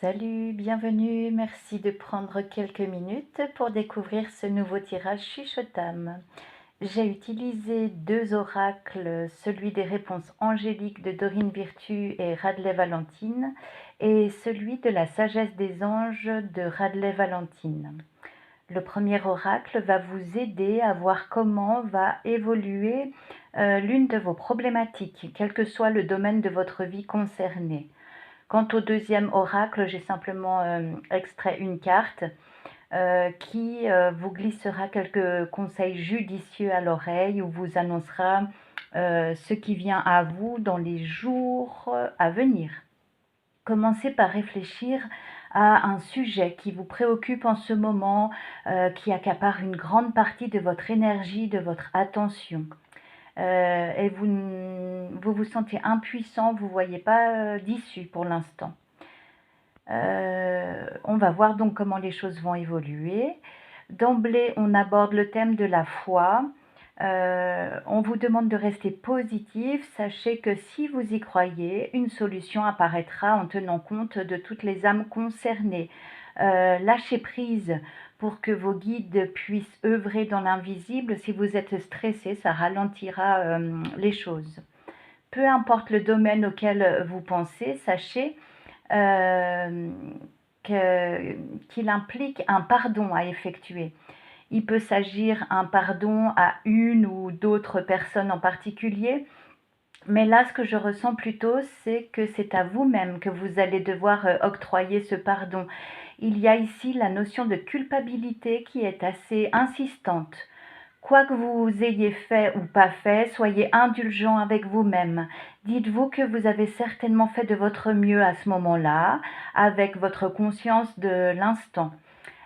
Salut, bienvenue, merci de prendre quelques minutes pour découvrir ce nouveau tirage Chuchotam. J'ai utilisé deux oracles, celui des réponses angéliques de Dorine Virtue et Radley Valentine, et celui de la sagesse des anges de Radley Valentine. Le premier oracle va vous aider à voir comment va évoluer l'une de vos problématiques, quel que soit le domaine de votre vie concerné. Quant au deuxième oracle, j'ai simplement extrait une carte qui vous glissera quelques conseils judicieux à l'oreille ou vous annoncera ce qui vient à vous dans les jours à venir. Commencez par réfléchir à un sujet qui vous préoccupe en ce moment, qui accapare une grande partie de votre énergie, de votre attention. Et vous vous sentez impuissant, vous ne voyez pas d'issue pour l'instant. On va voir donc comment les choses vont évoluer. D'emblée, on aborde le thème de la foi. On vous demande de rester positif. Sachez que si vous y croyez, une solution apparaîtra en tenant compte de toutes les âmes concernées. Lâchez prise pour que vos guides puissent œuvrer dans l'invisible. Si vous êtes stressé, ça ralentira les choses. Peu importe le domaine auquel vous pensez, sachez qu'il implique un pardon à effectuer. Il peut s'agir un pardon à une ou d'autres personnes en particulier, mais là, ce que je ressens plutôt, c'est que c'est à vous-même que vous allez devoir octroyer ce pardon. Il y a ici la notion de culpabilité qui est assez insistante. Quoi que vous ayez fait ou pas fait, soyez indulgent avec vous-même. Dites-vous que vous avez certainement fait de votre mieux à ce moment-là, avec votre conscience de l'instant.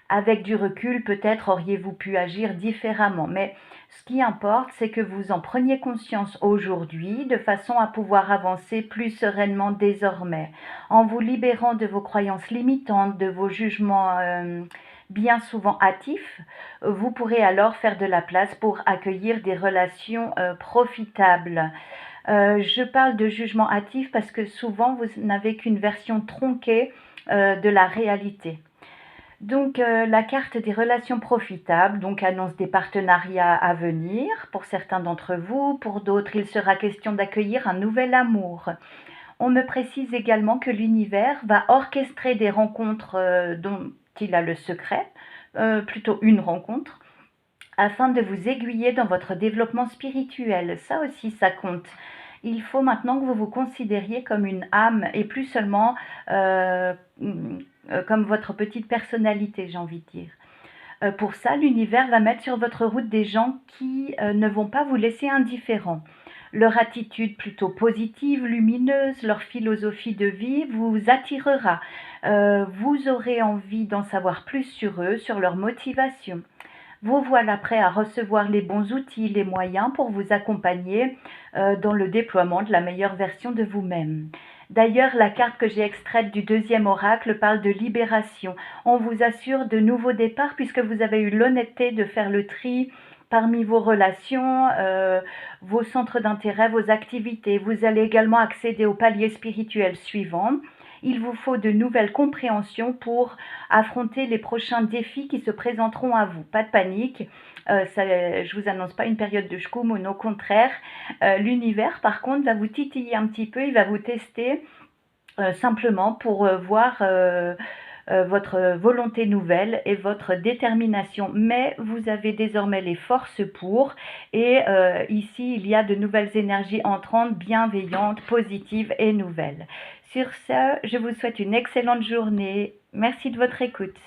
Avec du recul, peut-être auriez-vous pu agir différemment, mais ce qui importe, c'est que vous en preniez conscience aujourd'hui, de façon à pouvoir avancer plus sereinement désormais, en vous libérant de vos croyances limitantes, de vos jugements bien souvent hâtifs. Vous pourrez alors faire de la place pour accueillir des relations profitables. Je parle de jugement hâtif parce que souvent vous n'avez qu'une version tronquée de la réalité. Donc la carte des relations profitables donc annonce des partenariats à venir pour certains d'entre vous, pour d'autres il sera question d'accueillir un nouvel amour. On me précise également que l'univers va orchestrer des rencontres dont il a le secret, plutôt une rencontre, afin de vous aiguiller dans votre développement spirituel. Ça aussi, ça compte. Il faut maintenant que vous vous considériez comme une âme et plus seulement comme votre petite personnalité, j'ai envie de dire. Pour ça, l'univers va mettre sur votre route des gens qui ne vont pas vous laisser indifférent. Leur attitude plutôt positive, lumineuse, leur philosophie de vie vous attirera. Vous aurez envie d'en savoir plus sur eux, sur leur motivation. Vous voilà prêt à recevoir les bons outils, les moyens pour vous accompagner dans le déploiement de la meilleure version de vous-même. D'ailleurs, la carte que j'ai extraite du deuxième oracle parle de libération. On vous assure de nouveaux départs puisque vous avez eu l'honnêteté de faire le tri parmi vos relations, vos centres d'intérêt, vos activités. Vous allez également accéder au palier spirituel suivant. Il vous faut de nouvelles compréhensions pour affronter les prochains défis qui se présenteront à vous. Pas de panique, je vous annonce pas une période de schkoumoun, au contraire. L'univers, par contre, va vous titiller un petit peu, il va vous tester simplement pour voir votre volonté nouvelle et votre détermination. Mais vous avez désormais les forces pour, et ici, il y a de nouvelles énergies entrantes, bienveillantes, positives et nouvelles. Sur ce, je vous souhaite une excellente journée. Merci de votre écoute.